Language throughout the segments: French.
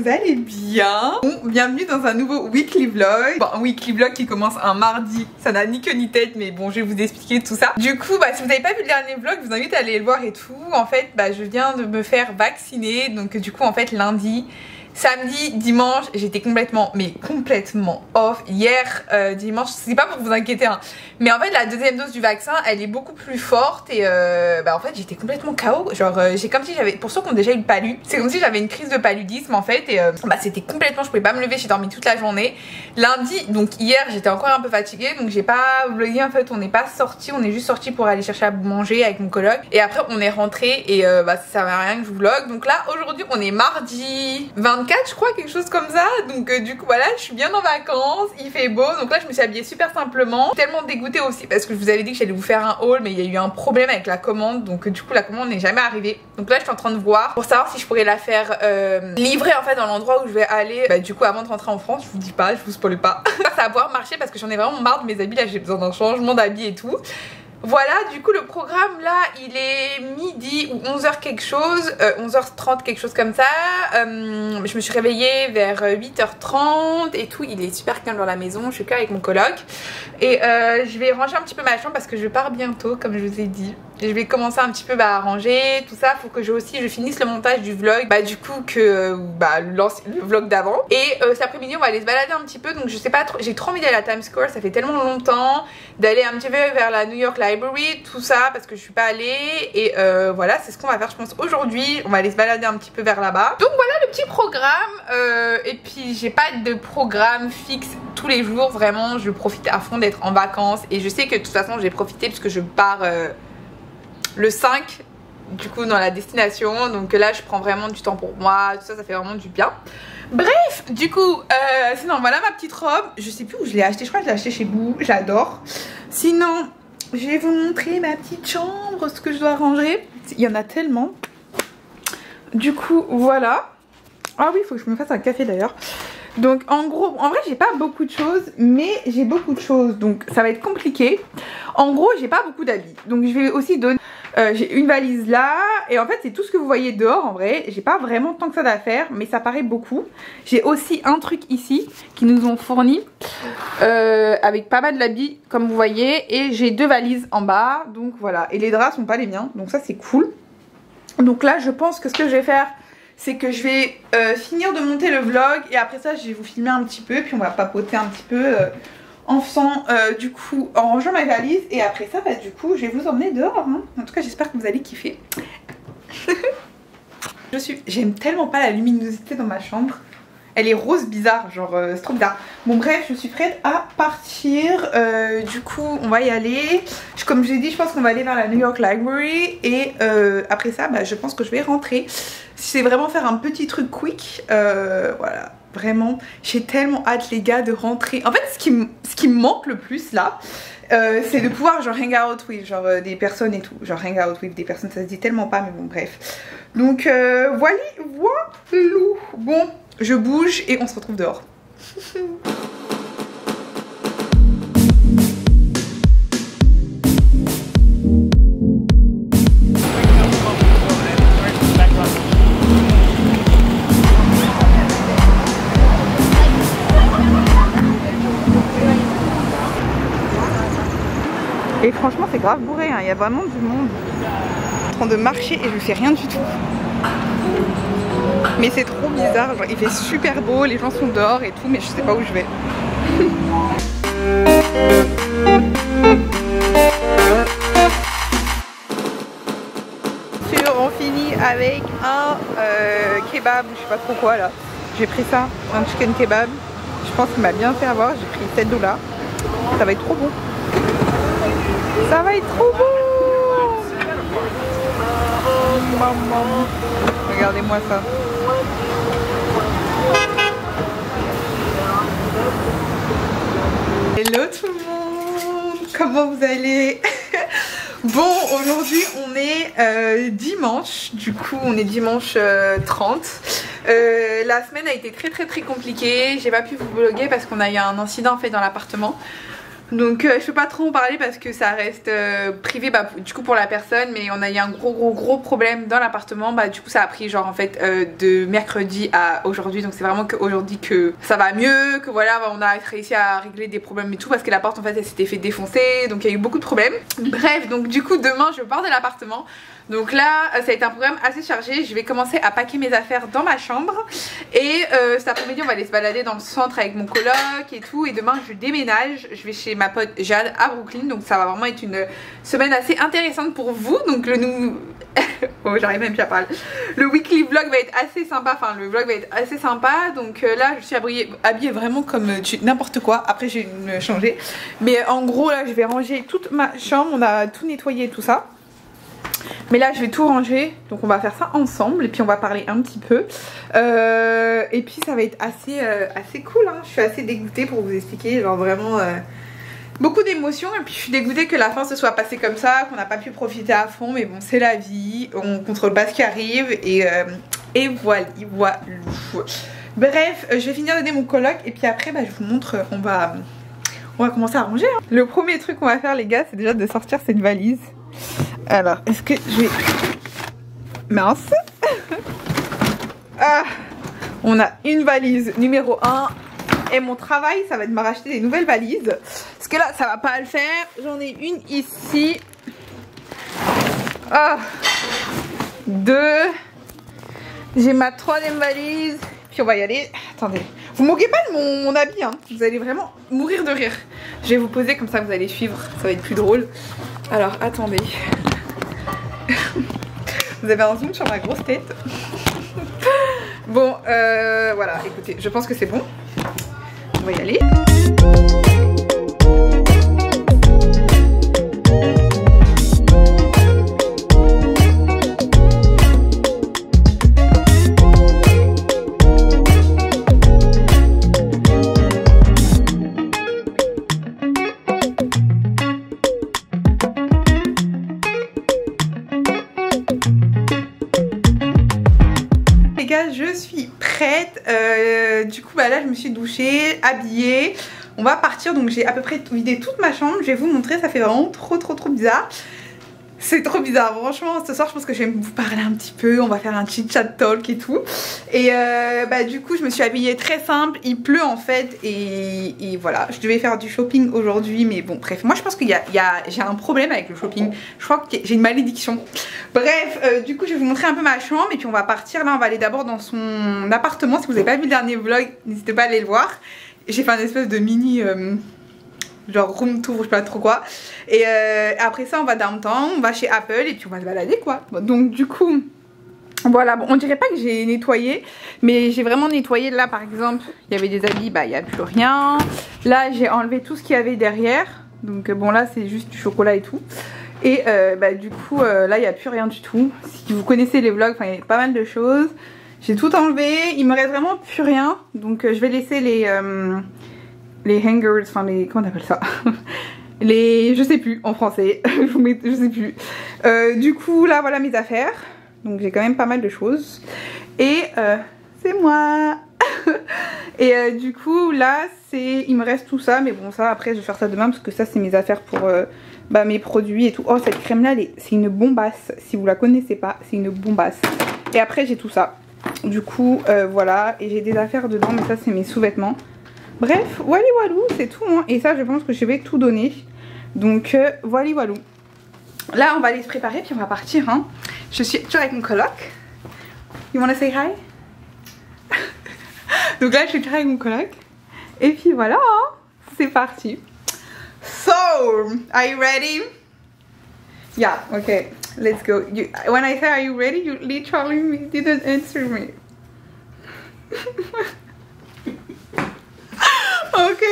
vous allez bien? Bon, bienvenue dans un nouveau weekly vlog. Bon, un weekly vlog qui commence un mardi. Ça n'a ni queue ni tête, mais bon, je vais vous expliquer tout ça. Du coup, si vous n'avez pas vu le dernier vlog, je vous invite à aller le voir et tout. En fait, je viens de me faire vacciner. Donc du coup, en fait, lundi, samedi, dimanche, j'étais complètement off. Hier, dimanche, c'est pas pour vous inquiéter, hein, mais en fait la deuxième dose du vaccin, elle est beaucoup plus forte et en fait j'étais complètement KO. Genre j'ai comme si j'avais, pour ceux qui ont déjà eu le palu, c'est comme si j'avais une crise de paludisme en fait et c'était complètement, je pouvais pas me lever, j'ai dormi toute la journée. Lundi, donc hier, j'étais encore un peu fatiguée, donc j'ai pas vlogué en fait, on n'est pas sorti, on est juste sorti pour aller chercher à manger avec mon coloc et après on est rentré et ça servait à rien que je vous vlog. Donc là aujourd'hui on est mardi 24 je crois, quelque chose comme ça, donc du coup voilà, je suis bien en vacances, il fait beau, donc là je me suis habillée super simplement, tellement dégoûtée aussi parce que je vous avais dit que j'allais vous faire un haul mais il y a eu un problème avec la commande, donc du coup la commande n'est jamais arrivée, donc là je suis en train de voir pour savoir si je pourrais la faire livrer en fait dans l'endroit où je vais aller du coup avant de rentrer en France. Je vous dis pas, je vous spoil pas. Ça va pouvoir marcher parce que j'en ai vraiment marre de mes habits, là j'ai besoin d'un changement d'habits et tout. Voilà, du coup le programme là il est midi ou 11h quelque chose, 11h30 quelque chose comme ça. Je me suis réveillée vers 8h30 et tout, il est super calme dans la maison, je suis qu'avec mon coloc. Et je vais ranger un petit peu ma chambre parce que je pars bientôt comme je vous ai dit. Je vais commencer un petit peu à ranger tout ça, faut que je finisse le montage du vlog, du coup que le vlog d'avant. Et cet après-midi on va aller se balader un petit peu, donc je sais pas trop, j'ai trop envie d'aller à Times Square, ça fait tellement longtemps, d'aller un petit peu vers la New York Library, tout ça parce que je suis pas allée et voilà, c'est ce qu'on va faire je pense aujourd'hui, on va aller se balader un petit peu vers là-bas. Donc voilà le petit programme et puis j'ai pas de programme fixe tous les jours, vraiment je profite à fond d'être en vacances et je sais que de toute façon je vais profiter puisque je pars le 5 du coup dans la destination, donc là je prends vraiment du temps pour moi, tout ça, ça fait vraiment du bien. Bref, du coup sinon voilà ma petite robe, je sais plus où je l'ai achetée, je crois que je l'ai achetée chez Boo, j'adore. Sinon je vais vous montrer ma petite chambre, ce que je dois ranger, il y en a tellement. Du coup voilà, ah oui il faut que je me fasse un café d'ailleurs. Donc en gros, en vrai j'ai pas beaucoup de choses, mais j'ai beaucoup de choses, donc ça va être compliqué. En gros j'ai pas beaucoup d'habits, donc je vais aussi donner, j'ai une valise là, et en fait c'est tout ce que vous voyez dehors en vrai. J'ai pas vraiment tant que ça d'affaires, mais ça paraît beaucoup. J'ai aussi un truc ici, qui nous ont fourni, avec pas mal d'habits comme vous voyez, et j'ai deux valises en bas, donc voilà. Et les draps sont pas les miens, donc ça c'est cool. Donc là je pense que ce que je vais faire, c'est que je vais finir de monter le vlog et après ça je vais vous filmer un petit peu puis on va papoter un petit peu en faisant du coup en rangeant ma valise et après ça du coup je vais vous emmener dehors hein. En tout cas j'espère que vous allez kiffer. J'aime tellement pas la luminosité dans ma chambre. Elle est rose bizarre, genre c'est trop bizarre. Bon bref, je suis prête à partir. Du coup on va y aller. Comme je l'ai dit, je pense qu'on va aller vers la New York Library. Et après ça je pense que je vais rentrer. C'est vraiment faire un petit truc quick. Voilà, vraiment j'ai tellement hâte les gars de rentrer. En fait ce qui me manque le plus là, c'est de pouvoir genre hang out with genre des personnes et tout. Genre hang out with des personnes, ça se dit tellement pas, mais bon bref. Donc voilà. Bon, je bouge et on se retrouve dehors. Et franchement c'est grave bourré, hein. Il y a vraiment du monde. Je suis en train de marcher et je fais rien du tout. Mais c'est trop bizarre, genre il fait super beau, les gens sont dehors et tout, mais je sais pas où je vais. On finit avec un kebab, je sais pas trop quoi là. J'ai pris ça, un chicken kebab. Je pense qu'il m'a bien fait avoir, j'ai pris 7 $. Ça va être trop bon. Ça va être trop bon. Maman. Regardez-moi ça. Hello tout le monde. Comment vous allez? Bon, aujourd'hui on est dimanche. Du coup on est dimanche 30. La semaine a été très compliquée. J'ai pas pu vous vlogger parce qu'on a eu un incident en fait dans l'appartement. Donc je peux pas trop en parler parce que ça reste privé du coup pour la personne, mais on a eu un gros problème dans l'appartement. Du coup ça a pris genre en fait de mercredi à aujourd'hui, donc c'est vraiment qu'aujourd'hui que ça va mieux, que voilà on a réussi à régler des problèmes et tout, parce que la porte en fait elle s'était fait défoncer, donc il y a eu beaucoup de problèmes. Bref, donc du coup demain je pars de l'appartement. Donc là ça a été un programme assez chargé. Je vais commencer à packer mes affaires dans ma chambre et cet après-midi on va aller se balader dans le centre avec mon coloc et tout, et demain je déménage, je vais chez ma pote Jade à Brooklyn, donc ça va vraiment être une semaine assez intéressante pour vous. Donc le nouveau oh j'arrive même plus à parler, le weekly vlog va être assez sympa, enfin le vlog va être assez sympa. Donc là je suis habillée vraiment comme n'importe quoi, après je vais me changer, mais en gros là je vais ranger toute ma chambre, on a tout nettoyé tout ça. Mais là je vais tout ranger, donc on va faire ça ensemble et puis on va parler un petit peu et puis ça va être assez cool hein. Je suis assez dégoûtée pour vous expliquer, genre vraiment beaucoup d'émotions, et puis je suis dégoûtée que la fin se soit passée comme ça, qu'on n'a pas pu profiter à fond, mais bon c'est la vie, on contrôle pas ce qui arrive et voilà. Bref, je vais finir de donner mon coloc et puis après je vous montre, on va commencer à ranger hein. Le premier truc qu'on va faire les gars, c'est déjà de sortir cette valise. Alors, est-ce que je vais... Mince. On a une valise numéro 1. Et mon travail, ça va être de me racheter des nouvelles valises. Parce que là, ça va pas le faire. J'en ai une ici. 2. J'ai ma 3e valise. Puis on va y aller. Attendez. Vous moquez pas de mon habit, hein. Vous allez vraiment mourir de rire. Je vais vous poser comme ça, vous allez suivre. Ça va être plus drôle. Alors, attendez. Vous avez un zoom sur ma grosse tête. Bon, voilà, écoutez, je pense que c'est bon. On va y aller. Je suis prête, du coup là je me suis douchée, habillée, on va partir. Donc j'ai à peu près vidé toute ma chambre, je vais vous montrer, ça fait vraiment trop bizarre. C'est trop bizarre, franchement ce soir je pense que je vais vous parler un petit peu, on va faire un chit chat talk et tout. Et du coup je me suis habillée très simple, il pleut en fait et voilà. Je devais faire du shopping aujourd'hui, mais bon bref, moi je pense qu'il j'ai un problème avec le shopping, je crois que j'ai une malédiction. Bref, du coup je vais vous montrer un peu ma chambre et puis on va partir. Là on va aller d'abord dans son appartement. Si vous n'avez pas vu le dernier vlog, n'hésitez pas à aller le voir. J'ai fait un espèce de mini... genre room tour, je sais pas trop quoi. Et après ça on va downtown, on va chez Apple et puis on va se balader quoi. Donc du coup voilà, bon, on dirait pas que j'ai nettoyé, mais j'ai vraiment nettoyé. Là par exemple il y avait des habits, il n'y a plus rien. Là j'ai enlevé tout ce qu'il y avait derrière. Donc bon là c'est juste du chocolat et tout. Et du coup là il n'y a plus rien du tout. Si vous connaissez les vlogs, il y a pas mal de choses. J'ai tout enlevé, il me reste vraiment plus rien. Donc je vais laisser les hangers, enfin les... comment on appelle ça? Les... je sais plus en français, je sais plus. Du coup là voilà mes affaires. Donc j'ai quand même pas mal de choses. Et c'est moi. Et du coup là c'est... il me reste tout ça, mais bon ça après je vais faire ça demain parce que ça c'est mes affaires pour mes produits et tout. Oh cette crème là c'est une bombasse, si vous la connaissez pas c'est une bombasse. Et après j'ai tout ça. Du coup voilà, et j'ai des affaires dedans, mais ça c'est mes sous-vêtements. Bref, wally walou, c'est tout hein. Et ça je pense que je vais tout donner. Donc wally walou. Là on va aller se préparer puis on va partir hein. Je suis toujours avec mon coloc. You wanna say hi? Donc là je suis toujours avec mon coloc. Et puis voilà hein. C'est parti. So, are you ready? Yeah, okay, let's go. When I say are you ready, you literally didn't answer me. Ok,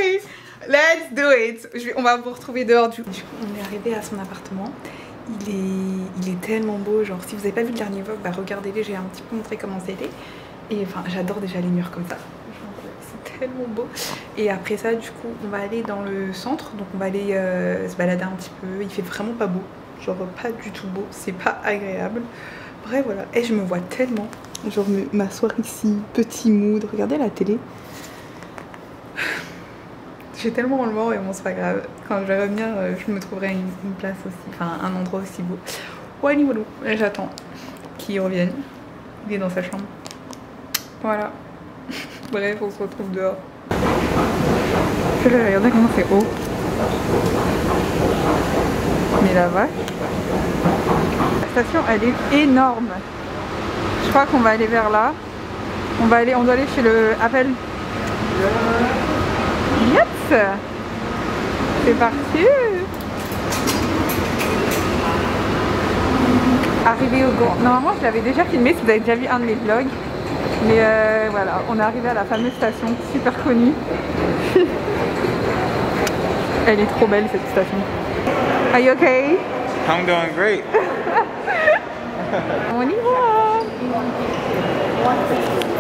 let's do it. On va vous retrouver dehors du coup. On est arrivé à son appartement. Il est tellement beau, genre si vous avez pas vu le dernier vlog, regardez-les, j'ai un petit peu montré comment c'était. Et enfin j'adore déjà les murs comme ça. C'est tellement beau. Et après ça du coup on va aller dans le centre. Donc on va aller se balader un petit peu. Il fait vraiment pas beau, genre pas du tout beau, c'est pas agréable. Bref voilà, et je me vois tellement genre m'asseoir ici, petit mood, regardez la télé. J'ai tellement le mort, mais bon, c'est pas grave. Quand je vais revenir, je me trouverai une place aussi, enfin un endroit aussi beau. Ouais, niveau l'eau. Là, j'attends qu'il revienne. Il est dans sa chambre. Voilà. Bref, on se retrouve dehors. Regardez comment c'est haut. Mais la vache. La station, elle est énorme. Je crois qu'on va aller vers là. On doit aller chez le Apple. Yes! C'est parti! Arrivé au grand. Normalement, je l'avais déjà filmé si vous avez déjà vu un de mes vlogs. Mais voilà, on est arrivé à la fameuse station super connue. Elle est trop belle cette station. Are you okay? I'm doing great. On y va.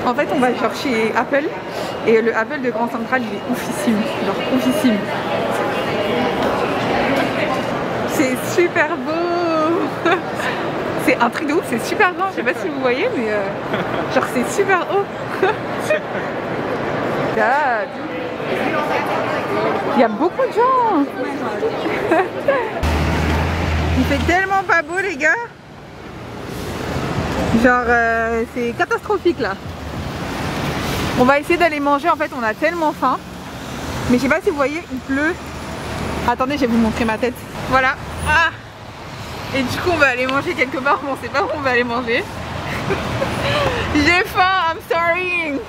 En fait, on va chercher Apple. Et le Apple de Grand Central, il est oufissime. Genre oufissime. C'est super beau. C'est un truc de ouf, c'est super grand. Je sais pas si vous voyez, mais genre c'est super haut. Il y a beaucoup de gens. Il fait tellement pas beau, les gars. Genre c'est catastrophique là. On va essayer d'aller manger, en fait on a tellement faim. Mais je sais pas si vous voyez, il pleut. Attendez, je vais vous montrer ma tête. Voilà. Ah. Et du coup on va aller manger quelque part, mais on sait pas où on va aller manger. J'ai faim, I'm sorry.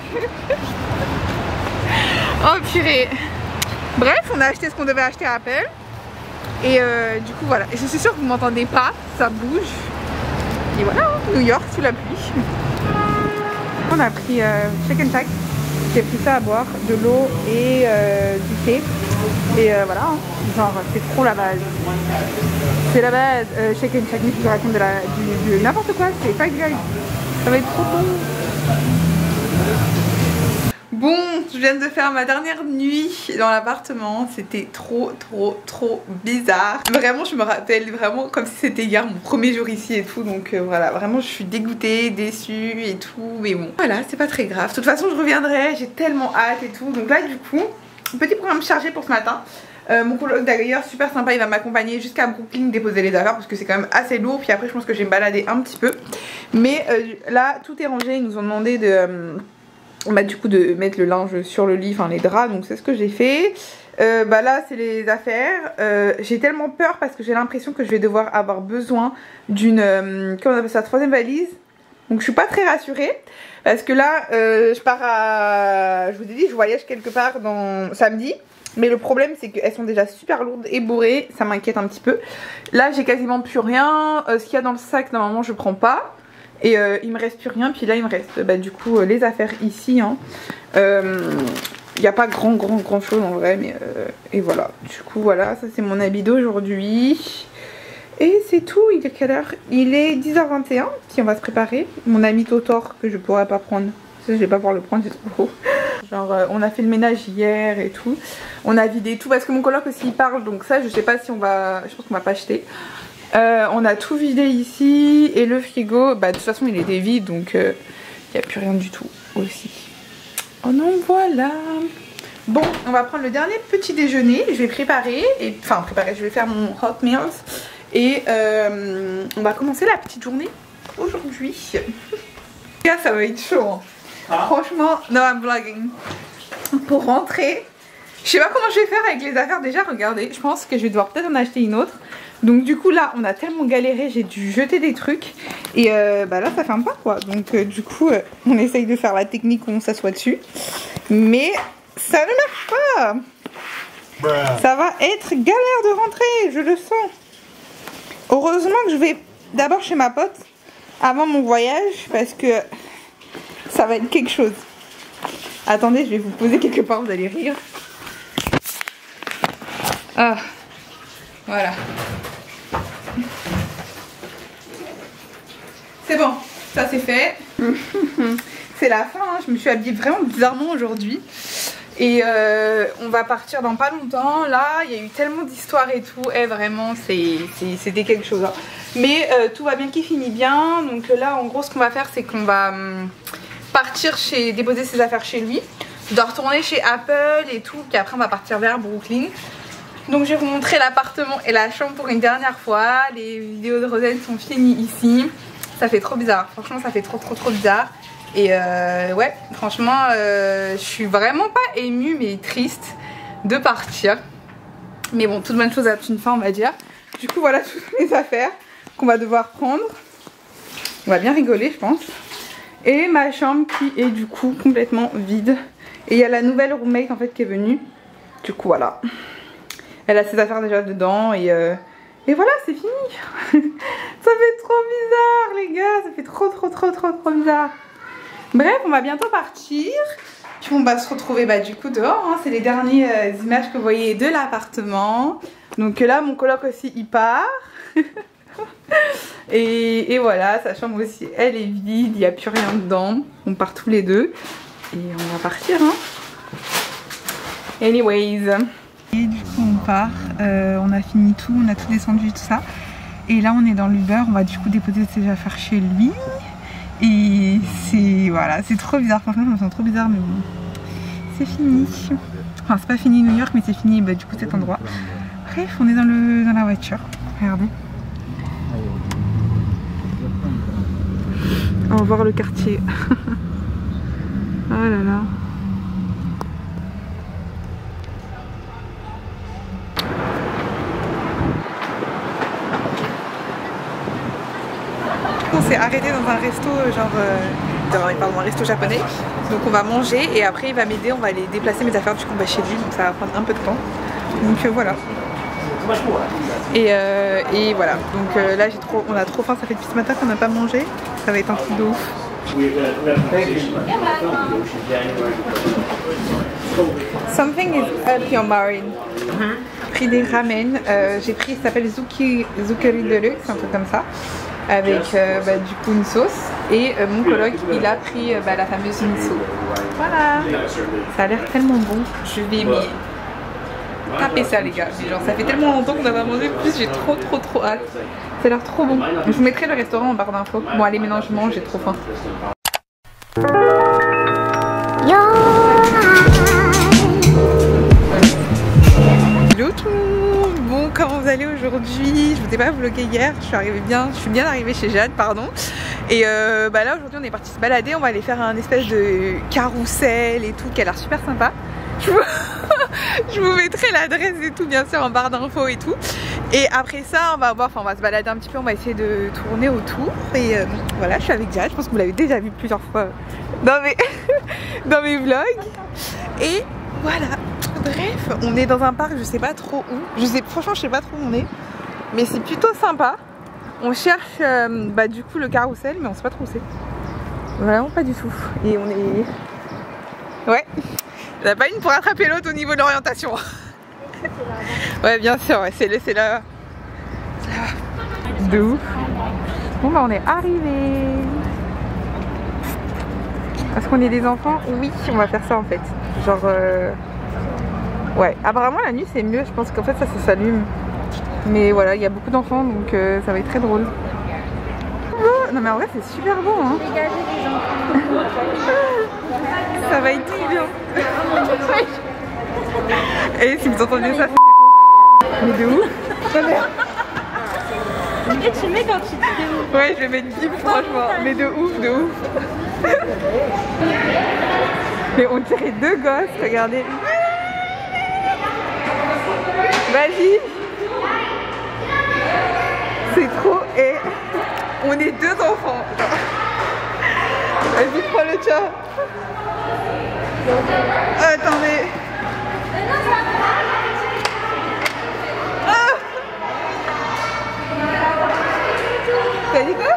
Oh purée. Bref, on a acheté ce qu'on devait acheter à Apple. Et du coup voilà, et je suis sûre que vous m'entendez pas, ça bouge. Et voilà, New York sous la pluie. On a pris Shake and Shack. J'ai pris ça à boire, de l'eau et du thé. Et voilà, hein. Genre c'est trop la base. C'est la base. Shake and Shack, mais je vous raconte de n'importe quoi, c'est Five Guys. Ça va être trop bon. Bon, je viens de faire ma dernière nuit dans l'appartement. C'était trop bizarre. Vraiment, je me rappelle vraiment comme si c'était hier mon premier jour ici et tout. Donc voilà, vraiment je suis dégoûtée, déçue et tout. Mais bon, voilà, c'est pas très grave. De toute façon, je reviendrai, j'ai tellement hâte et tout. Donc là, du coup, petit programme chargé pour ce matin. Mon coloc d'ailleurs super sympa, il va m'accompagner jusqu'à Brooklyn déposer les affaires parce que c'est quand même assez lourd. Puis après je pense que je vais me balader un petit peu. Mais là tout est rangé, ils nous ont demandé de... bah du coup de mettre le linge sur le lit, enfin les draps, donc c'est ce que j'ai fait. Bah là c'est les affaires. J'ai tellement peur parce que j'ai l'impression que je vais devoir avoir besoin d'une comment on appelle ça, troisième valise. Donc je suis pas très rassurée parce que là je pars à... je vous ai dit je voyage quelque part dans samedi. Mais le problème c'est qu'elles sont déjà super lourdes et bourrées, ça m'inquiète un petit peu. Là j'ai quasiment plus rien, ce qu'il y a dans le sac normalement je prends pas. Et il me reste plus rien, puis là il me reste bah, du coup les affaires ici. Hein. Il n'y a pas grand chose en vrai, mais et voilà. Du coup voilà, ça c'est mon habit d'aujourd'hui. Et c'est tout, il est quelle heure? Il est 10h21, si on va se préparer. Mon ami Totor que je pourrais pas prendre, ça je vais pas pouvoir le prendre, c'est trop. Genre on a fait le ménage hier et tout. On a vidé tout parce que mon coloc aussi il parle, donc ça je sais pas si on va... Je pense qu'on va pas acheter. On a tout vidé ici et le frigo, bah de toute façon il était vide donc il n'y a plus rien du tout aussi. Oh non voilà. Bon, on va prendre le dernier petit déjeuner, je vais préparer, je vais faire mon hot meals et on va commencer la petite journée aujourd'hui. Ça va être chaud hein. Franchement, no I'm vlogging. Pour rentrer, je sais pas comment je vais faire avec les affaires déjà, regardez, je pense que je vais devoir peut-être en acheter une autre. Donc du coup là on a tellement galéré, j'ai dû jeter des trucs et bah là ça ferme pas quoi. Donc du coup on essaye de faire la technique où on s'assoit dessus. Mais ça ne marche pas. Ça va être galère de rentrer, je le sens. Heureusement que je vais d'abord chez ma pote avant mon voyage parce que ça va être quelque chose. Attendez, je vais vous poser quelque part, vous allez rire. Ah, voilà. C'est bon, ça c'est fait. C'est la fin, hein. Je me suis habillée vraiment bizarrement aujourd'hui. Et on va partir dans pas longtemps. Là, il y a eu tellement d'histoires et tout. Et vraiment, c'était quelque chose. Hein. Mais tout va bien qui finit bien. Donc là, en gros, ce qu'on va faire, c'est qu'on va partir déposer ses affaires chez lui. Je dois retourner chez Apple et tout, puis après on va partir vers Brooklyn. Donc je vais vous montrer l'appartement et la chambre pour une dernière fois. Les vidéos de Rosen sont finies ici. Ça fait trop bizarre, franchement ça fait trop bizarre. Et ouais, franchement je suis vraiment pas émue mais triste de partir. Mais bon, toute bonne chose a une fin on va dire. Du coup voilà toutes les affaires qu'on va devoir prendre. On va bien rigoler je pense. Et ma chambre qui est du coup complètement vide. Et il y a la nouvelle roommate en fait qui est venue. Du coup voilà. Elle a ses affaires déjà dedans et voilà c'est fini. Ça fait trop bizarre les gars. Ça fait trop bizarre. Bref on va bientôt partir. Puis on va se retrouver bah, du coup dehors hein. C'est les dernières images que vous voyez de l'appartement. Donc là mon coloc aussi il part. et voilà sa chambre aussi elle est vide. Il n'y a plus rien dedans. On part tous les deux. Et on va partir hein. Anyways. Et du coup on part, on a fini tout, on a tout descendu tout ça. Et là on est dans l'Uber, on va du coup déposer ses affaires chez lui. Et c'est voilà, c'est trop bizarre, franchement je me sens trop bizarre mais bon. C'est fini. Enfin c'est pas fini New York mais c'est fini bah, du coup cet endroit. Bref on est dans la voiture, regardez. On va voir le quartier. Oh là là. On s'est arrêté dans un resto pardon, un resto japonais. Donc on va manger et après il va m'aider, on va aller déplacer mes affaires du coup chez lui, donc ça va prendre un peu de temps. Donc voilà. Et voilà. Donc là on a trop faim, ça fait depuis ce matin qu'on n'a pas mangé. Ça va être un truc de ouf. Something is up your marine. J'ai pris des ramen. J'ai pris, ça s'appelle Zukiri Deluxe, un truc comme ça. Avec bah, du coup une sauce. Et mon coloc il a pris bah, la fameuse miso. Voilà. Ça a l'air tellement bon. Je vais taper ça les gars. Genre, ça fait tellement longtemps qu'on n'a pas mangé. En plus j'ai trop hâte. Ça a l'air trop bon. Je vous mettrai le restaurant en barre d'infos. Bon allez maintenant je mange, j'ai trop faim. Hello tout le monde. Bon comment vous allez aujourd'hui? Je vous ai pas vlogué hier. Je suis bien arrivée chez Jade pardon. Et bah là aujourd'hui on est parti se balader. On va aller faire un espèce de carrousel et tout qui a l'air super sympa. Je vous mettrai l'adresse et tout bien sûr en barre d'infos et tout. Et après ça on va se balader un petit peu, on va essayer de tourner autour. Et voilà je suis avec Jade, je pense que vous l'avez déjà vu plusieurs fois dans mes vlogs. Et voilà, bref on est dans un parc, je sais pas trop où. Franchement je sais pas trop où on est. Mais c'est plutôt sympa. On cherche bah, du coup le carrousel mais on sait pas trop où c'est. Vraiment pas du tout. Et on est... Ouais. Il n'y en a pas une pour attraper l'autre au niveau de l'orientation. Ouais bien sûr, ouais, c'est là. De ouf. Bon bah on est arrivé. Est-ce qu'on est des enfants? Oui, on va faire ça en fait. Genre ouais, apparemment la nuit c'est mieux, je pense qu'en fait ça s'allume. Mais voilà, il y a beaucoup d'enfants donc ça va être très drôle. Oh, non mais en vrai c'est super bon hein. Ça va être trop bien. Et si vous entendez ça, c'est mais de ouf. Et tu mets quand tu te déroules. Ouais, je vais mettre bip franchement. Mais de ouf. Mais on dirait deux gosses, regardez. Vas-y. C'est trop. Et on est deux enfants. Vas-y, prends le chat. Attendez. Ah. T'as dit quoi?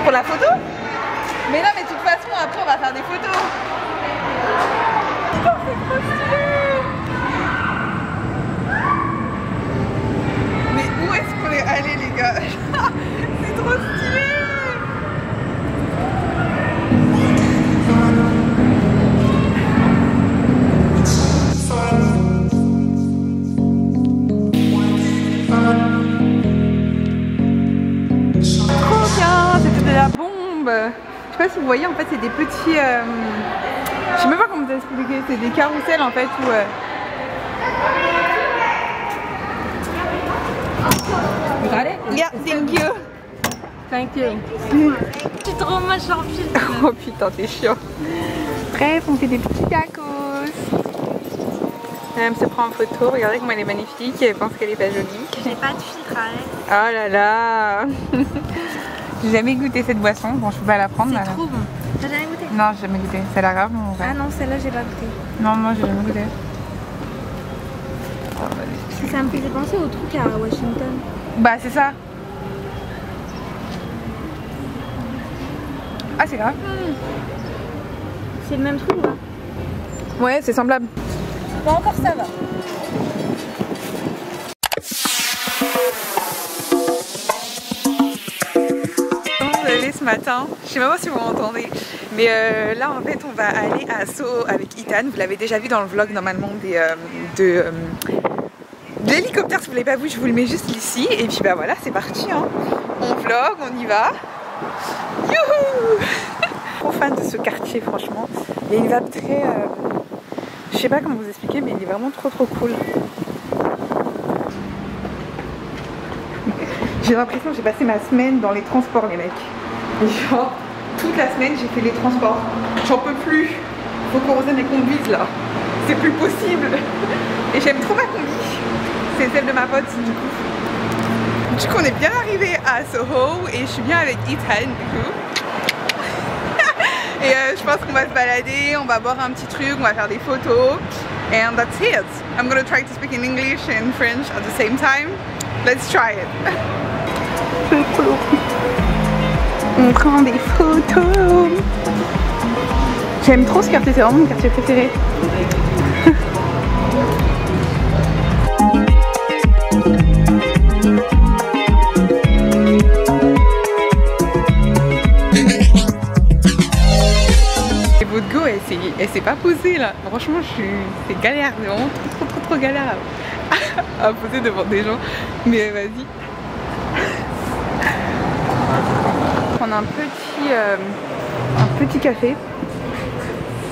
Pour la photo? Mais non mais de toute façon après on va faire des photos. Oh, c'est trop stylé. Mais où est-ce qu'on est allé les gars? C'est trop stylé. Trop bien, c'était de la bombe. Je sais pas pas si vous voyez, en fait c'est des petits... je sais même pas comment vous expliquer, c'est des carousels en fait où... You got it? Yeah, thank you. Thank you. Je suis trop moche en film. Oh putain, t'es chiant. Bref, on fait des petits tacos. Elle se prend en photo, regardez comment elle est magnifique, elle pense qu'elle est pas jolie. J'ai pas de filtre avec. Oh là là. J'ai jamais goûté cette boisson, bon je peux pas la prendre. C'est trop bon. T'as jamais goûté? Non, j'ai jamais goûté, ça a l'air grave bon. Ah non, celle-là j'ai pas goûté. Non, moi j'ai jamais goûté. Ça me faisait penser au truc à Washington. Bah c'est ça. Ah c'est grave. C'est le même truc ou pas? Ouais, c'est semblable. Pas encore, ça va. Comment vous allez ce matin? Je sais même pas si vous m'entendez. Mais là en fait on va aller à Soho avec Ethan. Vous l'avez déjà vu dans le vlog normalement de l'hélicoptère. Si vous l'avez pas vu, je vous le mets juste ici. Et puis bah voilà, c'est parti hein. On vlog, on y va. Youhou. Trop fan de ce quartier franchement. Il y a une vibe très... je sais pas comment vous expliquer, mais il est vraiment trop cool. J'ai l'impression que j'ai passé ma semaine dans les transports les mecs. Et genre, toute la semaine j'ai fait les transports. J'en peux plus. Faut qu'on revienne et conduise là. C'est plus possible. Et j'aime trop ma combi. C'est celle de ma pote du coup. Du coup on est bien arrivé à Soho et je suis bien avec Ethan du coup. Et je pense qu'on va se balader, on va boire un petit truc, on va faire des photos. And that's it. I'm gonna try to speak in English and French at the same time. Let's try it. On prend des photos. J'aime trop ce quartier, c'est vraiment mon quartier préféré. Elle s'est pas posée là, franchement c'est galère, c'est vraiment trop galère à poser devant des gens, mais vas-y. Prendre un petit café,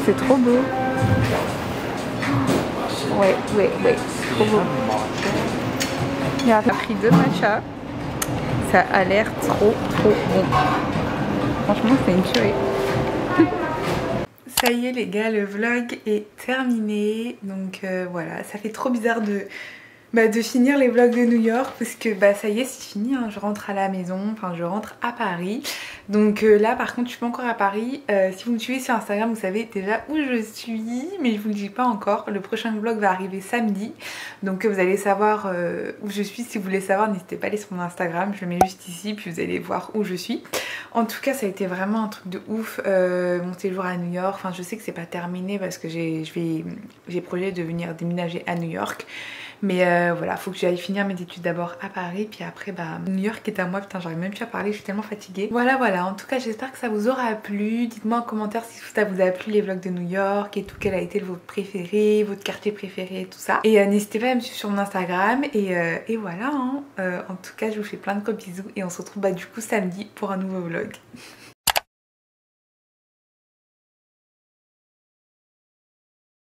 c'est trop beau. Ouais, trop beau. Il a pris 2 matchas, ça a l'air trop bon. Franchement c'est une tuerie. Ça y est les gars, le vlog est terminé. Donc voilà, ça fait trop bizarre de finir les vlogs de New York parce que ça y est, c'est fini hein. Je rentre à la maison, enfin je rentre à Paris. Donc là par contre je suis pas encore à Paris. Si vous me suivez sur Instagram vous savez déjà où je suis, mais je vous le dis pas encore. Le prochain vlog va arriver samedi, donc vous allez savoir où je suis. Si vous voulez savoir, n'hésitez pas à aller sur mon Instagram, je le mets juste ici puis vous allez voir où je suis. En tout cas ça a été vraiment un truc de ouf mon séjour à New York. Enfin je sais que c'est pas terminé parce que j'ai projet de venir déménager à New York. Mais voilà, faut que j'aille finir mes études d'abord à Paris, puis après New York est à moi. Putain j'arrive même plus à parler, je suis tellement fatiguée. Voilà, en tout cas j'espère que ça vous aura plu. Dites-moi en commentaire si ça vous a plu les vlogs de New York et tout, quel a été votre préféré, votre quartier préféré, tout ça. Et n'hésitez pas à me suivre sur mon Instagram et voilà hein. En tout cas je vous fais plein de gros bisous et on se retrouve du coup samedi pour un nouveau vlog.